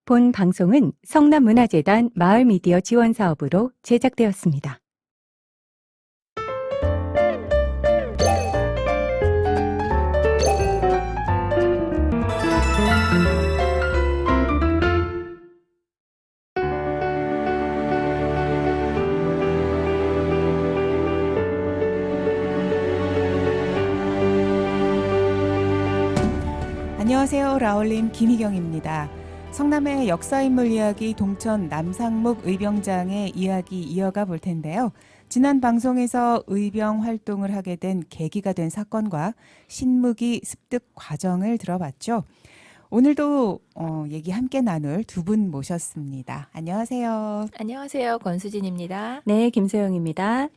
본 방송은 성남문화재단 마을미디어 지원사업으로 제작되었습니다. 안녕하세요. 라울림 김희경입니다. 성남의 역사인물 이야기 동천 남상목 의병장의 이야기 이어가 볼 텐데요. 지난 방송에서 의병 활동을 하게 된 계기가 된 사건과 신무기 습득 과정을 들어봤죠. 오늘도 얘기 함께 나눌 두 분 모셨습니다. 안녕하세요. 안녕하세요. 권수진입니다. 네, 김소영입니다.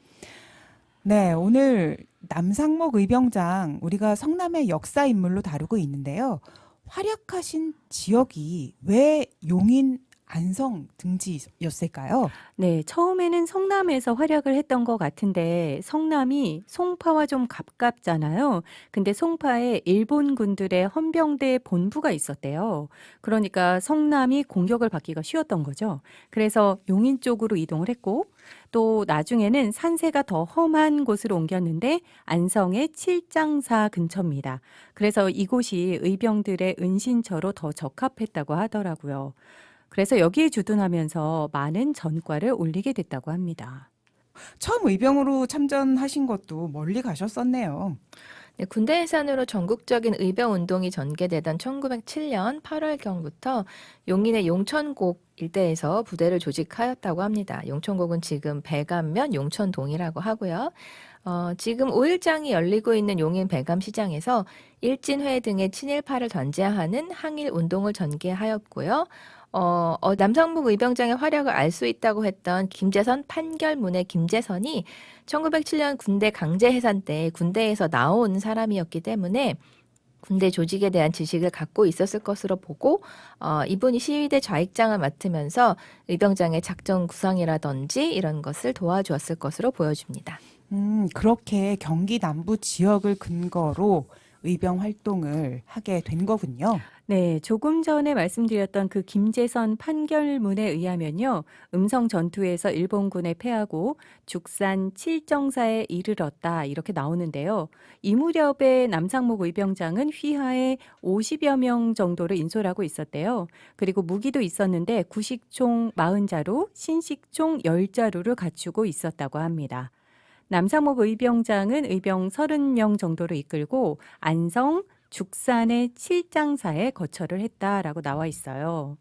네, 오늘 남상목 의병장 우리가 성남의 역사 인물로 다루고 있는데요. 활약하신 지역이 왜 용인 안성 등지였을까요? 네, 처음에는 성남에서 활약을 했던 것 같은데 성남이 송파와 좀 가깝잖아요. 근데 송파에 일본 군들의 헌병대 본부가 있었대요. 그러니까 성남이 공격을 받기가 쉬웠던 거죠. 그래서 용인 쪽으로 이동을 했고 또 나중에는 산세가 더 험한 곳으로 옮겼는데 안성의 칠장사 근처입니다. 그래서 이곳이 의병들의 은신처로 더 적합했다고 하더라고요. 그래서 여기에 주둔하면서 많은 전과를 올리게 됐다고 합니다. 처음 의병으로 참전하신 것도 멀리 가셨었네요. 네, 군대 해산으로 전국적인 의병 운동이 전개되던 1907년 8월경부터 용인의 용천곡 일대에서 부대를 조직하였다고 합니다. 용천곡은 지금 배감면 용천동이라고 하고요. 지금 5일장이 열리고 있는 용인 배감시장에서 일진회 등의 친일파를 견제하는 항일 운동을 전개하였고요. 남상목 의병장의 활약을 알 수 있다고 했던 김재선 판결문의 김재선이 1907년 군대 강제 해산 때 군대에서 나온 사람이었기 때문에 군대 조직에 대한 지식을 갖고 있었을 것으로 보고 이분이 시위대 좌익장을 맡으면서 의병장의 작전 구상이라든지 이런 것을 도와주었을 것으로 보여집니다. 그렇게 경기 남부 지역을 근거로 의병 활동을 하게 된 거군요. 네, 조금 전에 말씀드렸던 그 김재선 판결문에 의하면요. 음성 전투에서 일본군에 패하고 죽산 칠정사에 이르렀다 이렇게 나오는데요. 이 무렵에 남상목 의병장은 휘하에 50여 명 정도를 인솔하고 있었대요. 그리고 무기도 있었는데 구식총 40자루, 신식총 10자루를 갖추고 있었다고 합니다. 남상목 의병장은 의병 30명 정도를 이끌고 안성, 죽산의 칠장사에 거처를 했다라고 나와 있어요.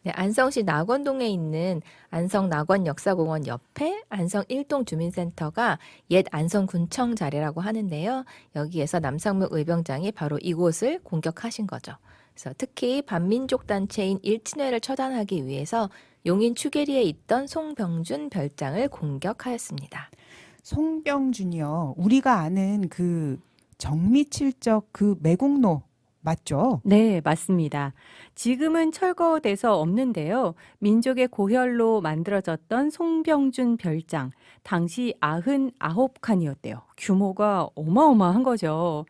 네, 안성시 낙원동에 있는 안성 낙원 역사공원 옆에 안성 일동 주민센터가 옛 안성군청 자리라고 하는데요. 여기에서 남상목 의병장이 바로 이곳을 공격하신 거죠. 그래서 특히 반민족 단체인 일친회를 처단하기 위해서 용인 추계리에 있던 송병준 별장을 공격하였습니다. 송병준이요. 우리가 아는 그 정미칠적 그 매국노 맞죠? 네, 맞습니다. 지금은 철거돼서 없는데요. 민족의 고혈로 만들어졌던 송병준 별장, 당시 99칸이었대요. 규모가 어마어마한 거죠.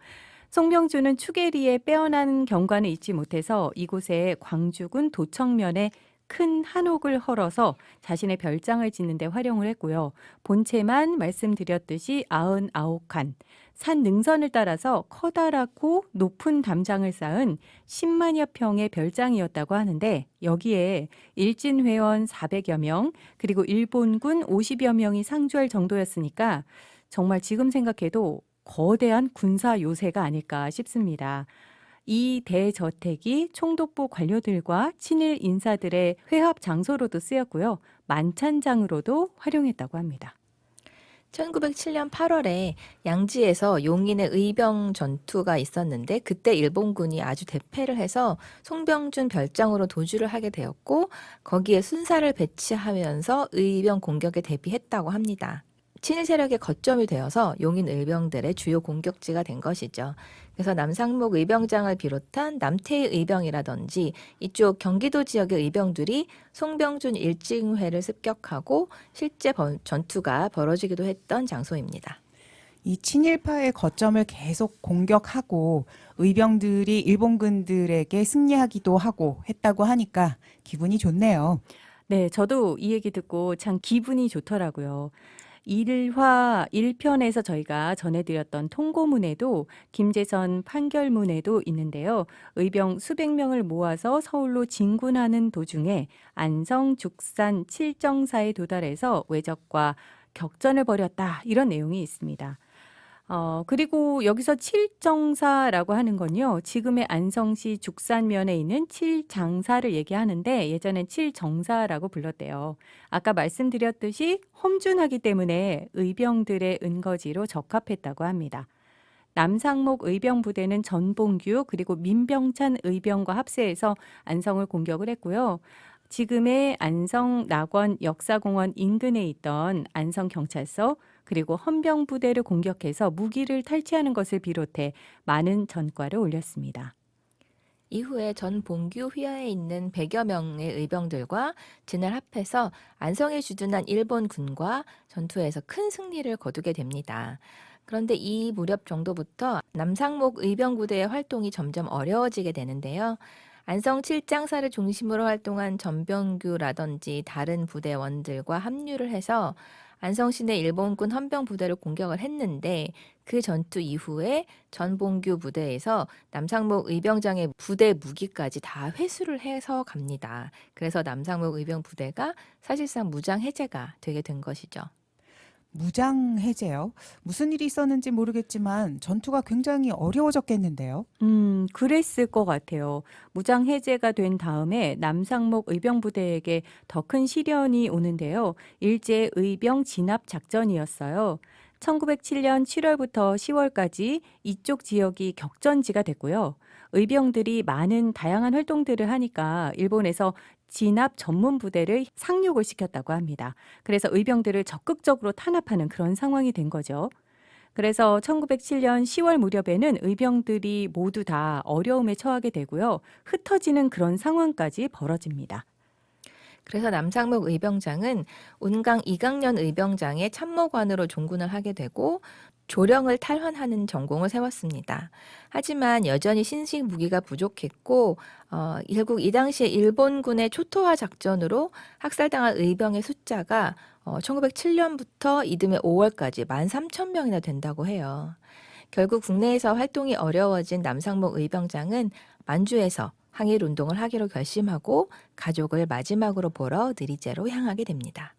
송병준은 추계리에 빼어난 경관을 잊지 못해서 이곳에 광주군 도청면에 큰 한옥을 헐어서 자신의 별장을 짓는 데 활용을 했고요. 본체만 말씀드렸듯이 99칸, 산 능선을 따라서 커다랗고 높은 담장을 쌓은 10만여 평의 별장이었다고 하는데 여기에 일진 회원 400여 명, 그리고 일본군 50여 명이 상주할 정도였으니까 정말 지금 생각해도 거대한 군사 요새가 아닐까 싶습니다. 이 대저택이 총독부 관료들과 친일 인사들의 회합 장소로도 쓰였고요. 만찬장으로도 활용했다고 합니다. 1907년 8월에 양지에서 용인의 의병 전투가 있었는데 그때 일본군이 아주 대패를 해서 송병준 별장으로 도주를 하게 되었고 거기에 순사를 배치하면서 의병 공격에 대비했다고 합니다. 친일 세력의 거점이 되어서 용인 의병들의 주요 공격지가 된 것이죠. 그래서 남상목 의병장을 비롯한 남태의 의병이라든지 이쪽 경기도 지역의 의병들이 송병준 일진회를 습격하고 실제 전투가 벌어지기도 했던 장소입니다. 이 친일파의 거점을 계속 공격하고 의병들이 일본군들에게 승리하기도 하고 했다고 하니까 기분이 좋네요. 네, 저도 이 얘기 듣고 참 기분이 좋더라고요. 1화 1편에서 저희가 전해드렸던 통고문에도 김제선 판결문에도 있는데요. 의병 수백 명을 모아서 서울로 진군하는 도중에 안성, 죽산, 칠정사에 도달해서 왜적과 격전을 벌였다. 이런 내용이 있습니다. 그리고 여기서 칠정사라고 하는 건요. 지금의 안성시 죽산면에 있는 칠장사를 얘기하는데 예전엔 칠정사라고 불렀대요. 아까 말씀드렸듯이 험준하기 때문에 의병들의 은거지로 적합했다고 합니다. 남상목 의병 부대는 전봉규 그리고 민병찬 의병과 합세해서 안성을 공격을 했고요. 지금의 안성 낙원 역사공원 인근에 있던 안성경찰서 그리고 헌병 부대를 공격해서 무기를 탈취하는 것을 비롯해 많은 전과를 올렸습니다. 이후에 전봉규 휘하에 있는 100여 명의 의병들과 진을 합해서 안성에 주둔한 일본군과 전투에서 큰 승리를 거두게 됩니다. 그런데 이 무렵 정도부터 남상목 의병부대의 활동이 점점 어려워지게 되는데요. 안성 칠장사를 중심으로 활동한 전병규라든지 다른 부대원들과 합류를 해서 안성 시내 일본군 헌병 부대를 공격을 했는데 그 전투 이후에 전봉규 부대에서 남상목 의병장의 부대 무기까지 다 회수를 해서 갑니다. 그래서 남상목 의병 부대가 사실상 무장 해제가 되게 된 것이죠. 무장 해제요? 무슨 일이 있었는지 모르겠지만 전투가 굉장히 어려워졌겠는데요. 그랬을 것 같아요. 무장 해제가 된 다음에 남상목 의병부대에게 더 큰 시련이 오는데요. 일제 의병 진압 작전이었어요. 1907년 7월부터 10월까지 이쪽 지역이 격전지가 됐고요. 의병들이 많은 다양한 활동들을 하니까 일본에서 진압 전문 부대를 상륙을 시켰다고 합니다. 그래서 의병들을 적극적으로 탄압하는 그런 상황이 된 거죠. 그래서 1907년 10월 무렵에는 의병들이 모두 다 어려움에 처하게 되고요. 흩어지는 그런 상황까지 벌어집니다. 그래서 남상목 의병장은 운강 이강년 의병장의 참모관으로 종군을 하게 되고 조령을 탈환하는 전공을 세웠습니다. 하지만 여전히 신식 무기가 부족했고 결국 이 당시에 일본군의 초토화 작전으로 학살당한 의병의 숫자가 1907년부터 이듬해 5월까지 13,000명이나 된다고 해요. 결국 국내에서 활동이 어려워진 남상목 의병장은 만주에서 항일 운동을 하기로 결심하고 가족을 마지막으로 보러 느리제로 향하게 됩니다.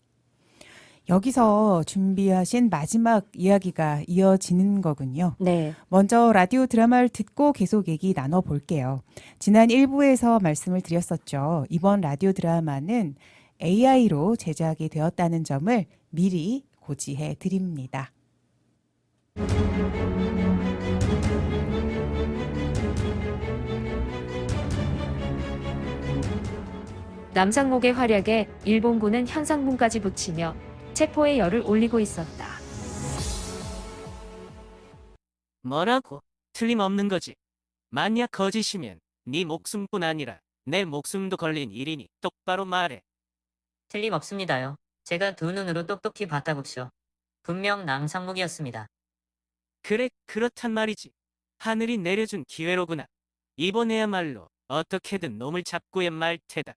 여기서 준비하신 마지막 이야기가 이어지는 거군요. 네. 먼저 라디오 드라마를 듣고 계속 얘기 나눠볼게요. 지난 1부에서 말씀을 드렸었죠. 이번 라디오 드라마는 AI로 제작이 되었다는 점을 미리 고지해 드립니다. 남상목의 활약에 일본군은 현상문까지 붙이며 체포의 열을 올리고 있었다. 뭐라고? 틀림없는 거지. 만약 거짓이면 네 목숨뿐 아니라 내 목숨도 걸린 일이니 똑바로 말해. 틀림없습니다요. 제가 두 눈으로 똑똑히 봤다고쇼. 분명 남상목이었습니다. 그래, 그렇단 말이지. 하늘이 내려준 기회로구나. 이번에야말로 어떻게든 놈을 잡고야 말 테다.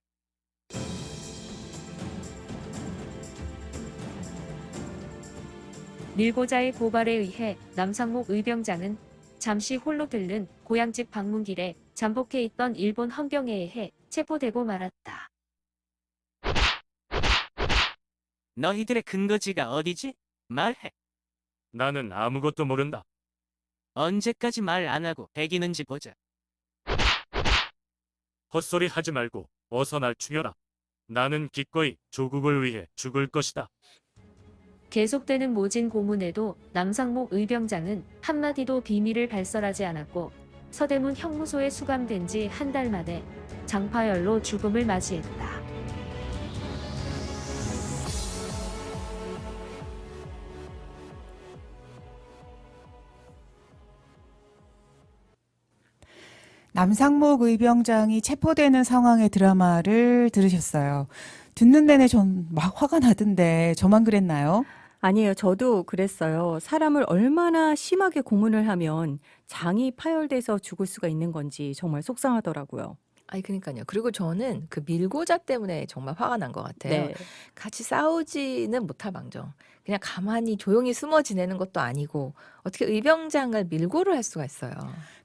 밀고자의 고발에 의해 남상목 의병장은 잠시 홀로 들른 고향집 방문길에 잠복해 있던 일본 헌병에 의해 체포되고 말았다. 너희들의 근거지가 어디지? 말해. 나는 아무것도 모른다. 언제까지 말 안 하고 배기는지 보자. 헛소리 하지 말고 어서 날 죽여라. 나는 기꺼이 조국을 위해 죽을 것이다. 계속되는 모진 고문에도 남상목 의병장은 한마디도 비밀을 발설하지 않았고 서대문 형무소에 수감된 지 한 달 만에 장파열로 죽음을 맞이했다. 남상목 의병장이 체포되는 상황의 드라마를 들으셨어요. 듣는 내내 전 막 화가 나던데 저만 그랬나요? 아니에요. 저도 그랬어요. 사람을 얼마나 심하게 고문을 하면 장이 파열돼서 죽을 수가 있는 건지 정말 속상하더라고요. 아니 그니까요. 그리고 저는 그 밀고자 때문에 정말 화가 난 것 같아요. 네. 같이 싸우지는 못할 망정. 그냥 가만히 조용히 숨어 지내는 것도 아니고 어떻게 의병장을 밀고를 할 수가 있어요.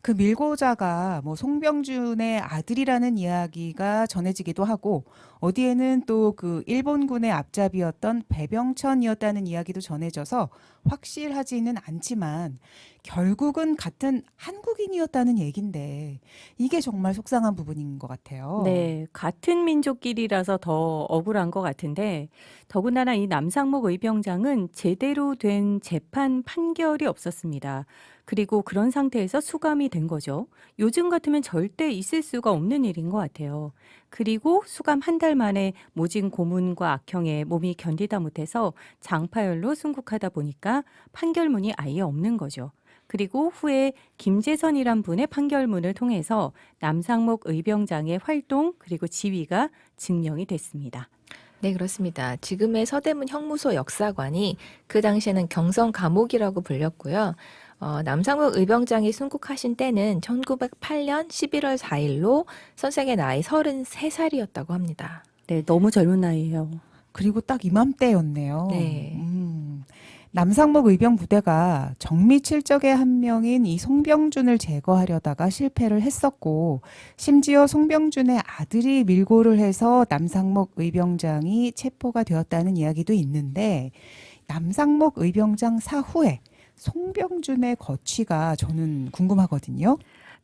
그 밀고자가 뭐 송병준의 아들이라는 이야기가 전해지기도 하고 어디에는 또 그 일본군의 앞잡이였던 배병천이었다는 이야기도 전해져서 확실하지는 않지만 결국은 같은 한국인이었다는 얘긴데 이게 정말 속상한 부분인 것 같아요. 네, 같은 민족끼리라서 더 억울한 것 같은데 더군다나 이 남상목 의병장은 제대로 된 재판 판결이 없었습니다. 그리고 그런 상태에서 수감이 된 거죠. 요즘 같으면 절대 있을 수가 없는 일인 것 같아요. 그리고 수감 한 달 만에 모진 고문과 악형에 몸이 견디다 못해서 장파열로 순국하다 보니까 판결문이 아예 없는 거죠. 그리고 후에 김재선이란 분의 판결문을 통해서 남상목 의병장의 활동 그리고 지위가 증명이 됐습니다. 네, 그렇습니다. 지금의 서대문 형무소 역사관이 그 당시에는 경성 감옥이라고 불렸고요. 남상국 의병장이 순국하신 때는 1908년 11월 4일로 선생의 나이 33살이었다고 합니다. 네, 너무 젊은 나이예요. 그리고 딱 이맘때였네요. 네. 남상목 의병 부대가 정미 7적의 한 명인 이 송병준을 제거하려다가 실패를 했었고 심지어 송병준의 아들이 밀고를 해서 남상목 의병장이 체포가 되었다는 이야기도 있는데 남상목 의병장 사후에 송병준의 거취가 저는 궁금하거든요.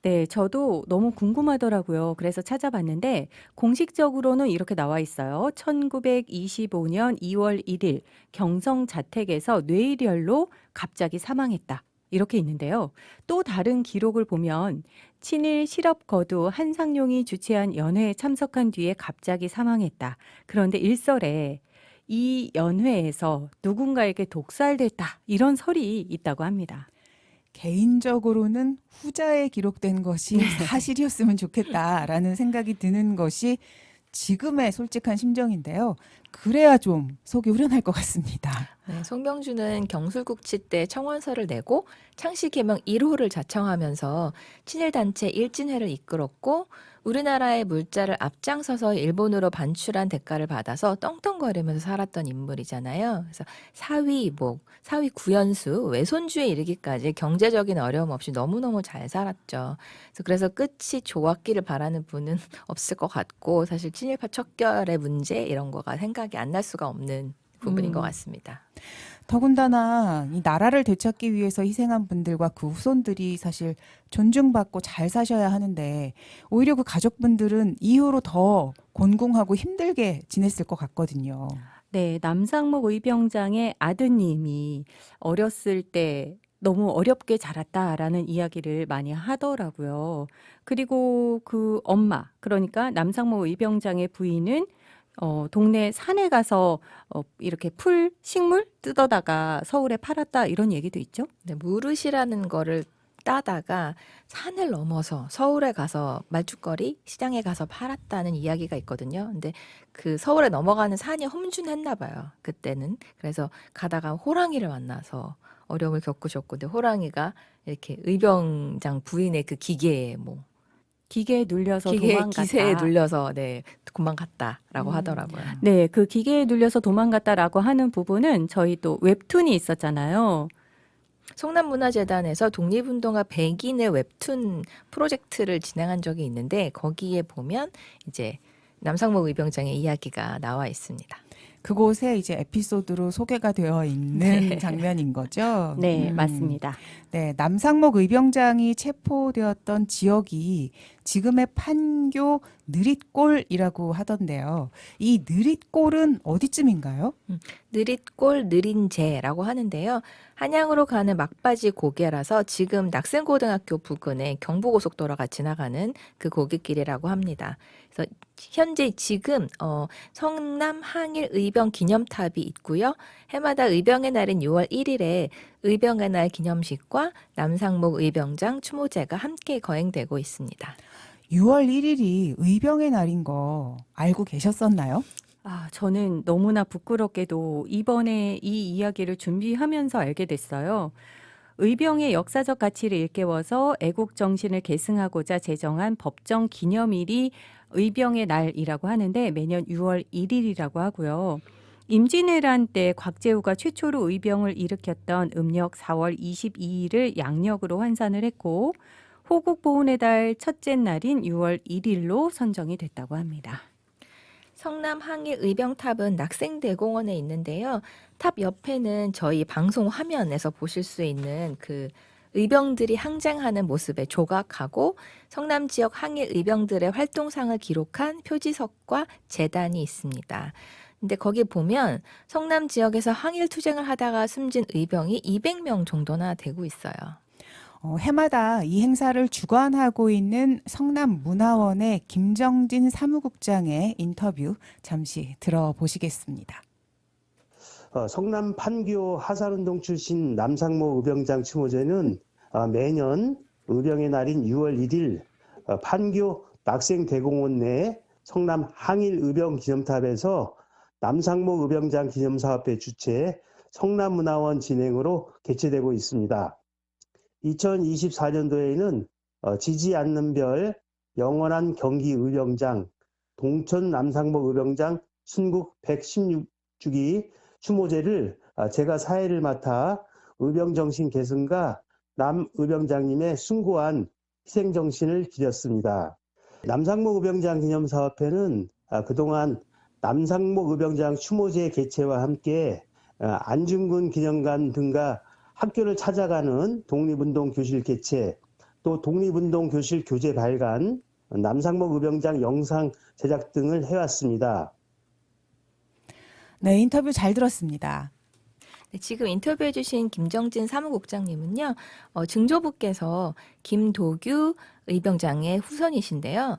네, 저도 너무 궁금하더라고요. 그래서 찾아봤는데 공식적으로는 이렇게 나와 있어요. 1925년 2월 1일 경성 자택에서 뇌일혈로 갑자기 사망했다. 이렇게 있는데요. 또 다른 기록을 보면 친일 실업 거두 한상용이 주최한 연회에 참석한 뒤에 갑자기 사망했다. 그런데 일설에 이 연회에서 누군가에게 독살됐다. 이런 설이 있다고 합니다. 개인적으로는 후자에 기록된 것이 사실이었으면 좋겠다라는 생각이 드는 것이 지금의 솔직한 심정인데요. 그래야 좀 속이 후련할 것 같습니다. 네, 송병준은 경술국치 때 청원서를 내고 창씨 개명 1호를 자청하면서 친일단체 일진회를 이끌었고 우리나라의 물자를 앞장서서 일본으로 반출한 대가를 받아서 떵떵거리면서 살았던 인물이잖아요. 그래서 사위복, 사위 구연수, 외손주에 이르기까지 경제적인 어려움 없이 너무너무 잘 살았죠. 그래서 끝이 좋았기를 바라는 분은 없을 것 같고 사실 친일파 척결의 문제 이런 거가 생각이 안 날 수가 없는 부분인 것 같습니다. 더군다나 이 나라를 되찾기 위해서 희생한 분들과 그 후손들이 사실 존중받고 잘 사셔야 하는데 오히려 그 가족분들은 이후로 더 곤궁하고 힘들게 지냈을 것 같거든요. 네, 남상목 의병장의 아드님이 어렸을 때 너무 어렵게 자랐다라는 이야기를 많이 하더라고요. 그리고 그 엄마, 그러니까 남상목 의병장의 부인은 동네 산에 가서 이렇게 식물 뜯어다가 서울에 팔았다 이런 얘기도 있죠. 네, 무릇이라는 거를 따다가 산을 넘어서 서울에 가서 말죽거리 시장에 가서 팔았다는 이야기가 있거든요. 근데 그 서울에 넘어가는 산이 험준했나 봐요. 그때는. 그래서 가다가 호랑이를 만나서 어려움을 겪으셨고, 근데 호랑이가 이렇게 의병장 부인의 그 기계에 기계에 눌려서 기계 도망갔다. 기세에 눌려서 도망갔다라고 하더라고요. 네, 그 기계에 눌려서 도망갔다라고 하는 부분은 저희 또 웹툰이 있었잖아요. 성남문화재단에서 독립운동가 100인의 웹툰 프로젝트를 진행한 적이 있는데 거기에 보면 이제 남상목 의병장의 이야기가 나와 있습니다. 그곳에 이제 에피소드로 소개가 되어 있는 장면인 거죠. 네, 맞습니다. 네, 남상목 의병장이 체포되었던 지역이 지금의 판교 느릿골이라고 하던데요. 이 느릿골은 어디쯤인가요? 느릿골 느린제라고 하는데요. 한양으로 가는 막바지 고개라서 지금 낙생고등학교 부근에 경부고속도로가 지나가는 그 고갯길이라고 합니다. 그래서 현재 지금 성남 항일 의병 기념탑이 있고요. 해마다 의병의 날인 6월 1일에 의병의 날 기념식과 남상목 의병장 추모제가 함께 거행되고 있습니다. 6월 1일이 의병의 날인 거 알고 계셨었나요? 저는 너무나 부끄럽게도 이번에 이 이야기를 준비하면서 알게 됐어요. 의병의 역사적 가치를 일깨워서 애국 정신을 계승하고자 제정한 법정 기념일이 의병의 날이라고 하는데 매년 6월 1일이라고 하고요. 임진왜란 때 곽재우가 최초로 의병을 일으켰던 음력 4월 22일을 양력으로 환산을 했고 호국보훈의 달 첫째 날인 6월 1일로 선정이 됐다고 합니다. 성남 항일 의병탑은 낙생대공원에 있는데요. 탑 옆에는 저희 방송 화면에서 보실 수 있는 그 의병들이 항쟁하는 모습의 조각하고 성남 지역 항일 의병들의 활동상을 기록한 표지석과 제단이 있습니다. 근데 거기 보면 성남 지역에서 항일 투쟁을 하다가 숨진 의병이 200명 정도나 되고 있어요. 해마다 이 행사를 주관하고 있는 성남문화원의 김정진 사무국장의 인터뷰 잠시 들어보시겠습니다. 성남 판교 하산운동 출신 남상모 의병장 추모제는 매년 의병의 날인 6월 1일 판교 낙생대공원 내 성남 항일 의병 기념탑에서 남상모 의병장 기념사업회 주최 성남문화원 진행으로 개최되고 있습니다. 2024년도에는 지지 않는 별, 영원한 경기 의병장, 동천 남상모 의병장 순국 116주기 추모제를 제가 사회를 맡아 의병정신 계승과 남 의병장님의 숭고한 희생정신을 기렸습니다. 남상모 의병장 기념사업회는 그동안 남상모 의병장 추모제 개최와 함께 안중근 기념관 등과 학교를 찾아가는 독립운동 교실 개최, 또 독립운동 교실 교재 발간, 남상모 의병장 영상 제작 등을 해왔습니다. 네, 인터뷰 잘 들었습니다. 네, 지금 인터뷰해 주신 김정진 사무국장님은요. 증조부께서 김도규 의병장의 후손이신데요.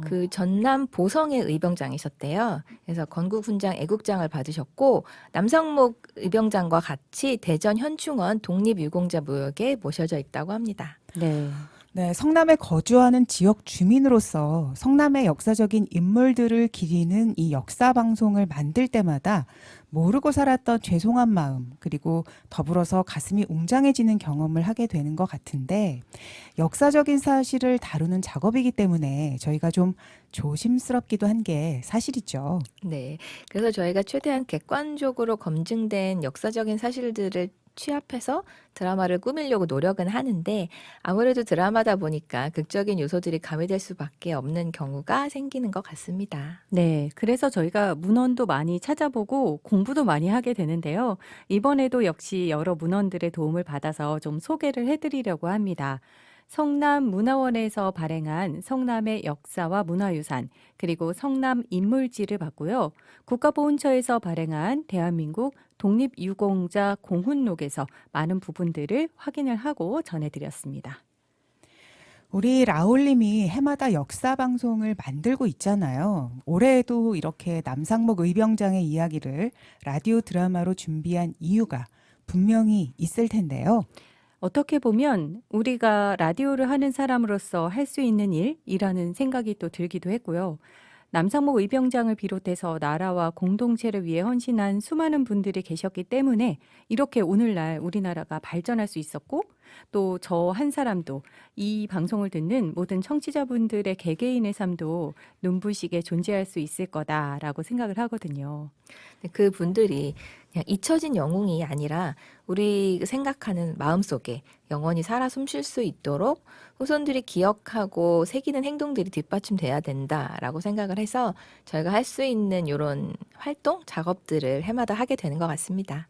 그 전남 보성의 의병장이셨대요. 그래서 건국훈장 애국장을 받으셨고 남성목 의병장과 같이 대전 현충원 독립유공자 묘역에 모셔져 있다고 합니다. 네. 네, 성남에 거주하는 지역 주민으로서 성남의 역사적인 인물들을 기리는 이 역사 방송을 만들 때마다 모르고 살았던 죄송한 마음, 그리고 더불어서 가슴이 웅장해지는 경험을 하게 되는 것 같은데, 역사적인 사실을 다루는 작업이기 때문에 저희가 좀 조심스럽기도 한 게 사실이죠. 네. 그래서 저희가 최대한 객관적으로 검증된 역사적인 사실들을 취합해서 드라마를 꾸미려고 노력은 하는데 아무래도 드라마다 보니까 극적인 요소들이 가미될 수밖에 없는 경우가 생기는 것 같습니다. 네. 그래서 저희가 문헌도 많이 찾아보고 공부도 많이 하게 되는데요. 이번에도 역시 여러 문헌들의 도움을 받아서 좀 소개를 해드리려고 합니다. 성남문화원에서 발행한 성남의 역사와 문화유산, 그리고 성남 인물지를 봤고요. 국가보훈처에서 발행한 대한민국 독립유공자 공훈록에서 많은 부분들을 확인을 하고 전해드렸습니다. 우리 라울님이 해마다 역사 방송을 만들고 있잖아요. 올해에도 이렇게 남상목 의병장의 이야기를 라디오 드라마로 준비한 이유가 분명히 있을 텐데요. 어떻게 보면 우리가 라디오를 하는 사람으로서 할 수 있는 일이라는 생각이 또 들기도 했고요. 남상목 의병장을 비롯해서 나라와 공동체를 위해 헌신한 수많은 분들이 계셨기 때문에 이렇게 오늘날 우리나라가 발전할 수 있었고, 또 저 한 사람도 이 방송을 듣는 모든 청취자분들의 개개인의 삶도 눈부시게 존재할 수 있을 거다라고 생각을 하거든요. 그 분들이 그냥 잊혀진 영웅이 아니라 우리 생각하는 마음속에 영원히 살아 숨쉴 수 있도록 후손들이 기억하고 새기는 행동들이 뒷받침돼야 된다라고 생각을 해서 저희가 할 수 있는 이런 활동, 작업들을 해마다 하게 되는 것 같습니다.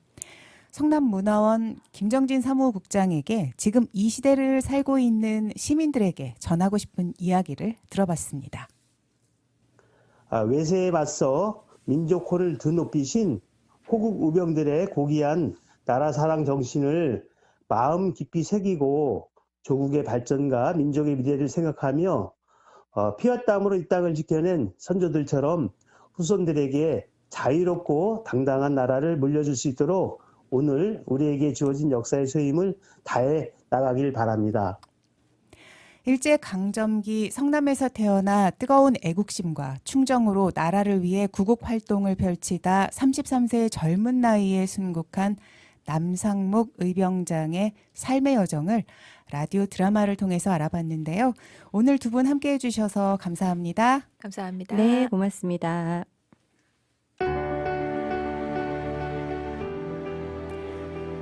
성남문화원 김정진 사무국장에게 지금 이 시대를 살고 있는 시민들에게 전하고 싶은 이야기를 들어봤습니다. 외세에 맞서 민족호를 드높이신 호국 우병들의 고귀한 나라 사랑 정신을 마음 깊이 새기고 조국의 발전과 민족의 미래를 생각하며 피와 땀으로 이 땅을 지켜낸 선조들처럼 후손들에게 자유롭고 당당한 나라를 물려줄 수 있도록 오늘 우리에게 주어진 역사의 소임을 다해 나가길 바랍니다. 일제강점기 성남에서 태어나 뜨거운 애국심과 충정으로 나라를 위해 구국 활동을 펼치다 33세의 젊은 나이에 순국한 남상묵 의병장의 삶의 여정을 라디오 드라마를 통해서 알아봤는데요. 오늘 두 분 함께해 주셔서 감사합니다. 감사합니다. 네, 고맙습니다.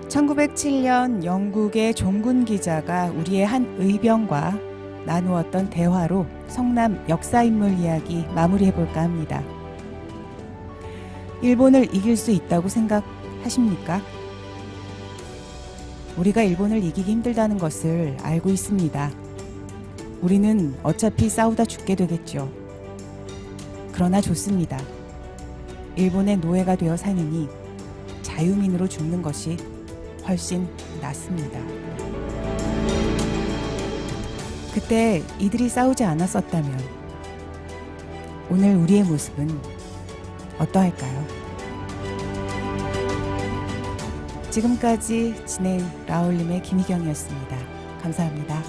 (1907년) 영국의 종군 기자가 우리의 한 의병과 나누었던 대화로 성남 역사인물 이야기 마무리해볼까 합니다. 일본을 이길 수 있다고 생각하십니까? 우리가 일본을 이기기 힘들다는 것을 알고 있습니다. 우리는 어차피 싸우다 죽게 되겠죠. 그러나 좋습니다. 일본의 노예가 되어 사느니 자유민으로 죽는 것이 훨씬 낫습니다. 그때 이들이 싸우지 않았었다면 오늘 우리의 모습은 어떠할까요? 지금까지 진행 라울림의 김희경이었습니다. 감사합니다.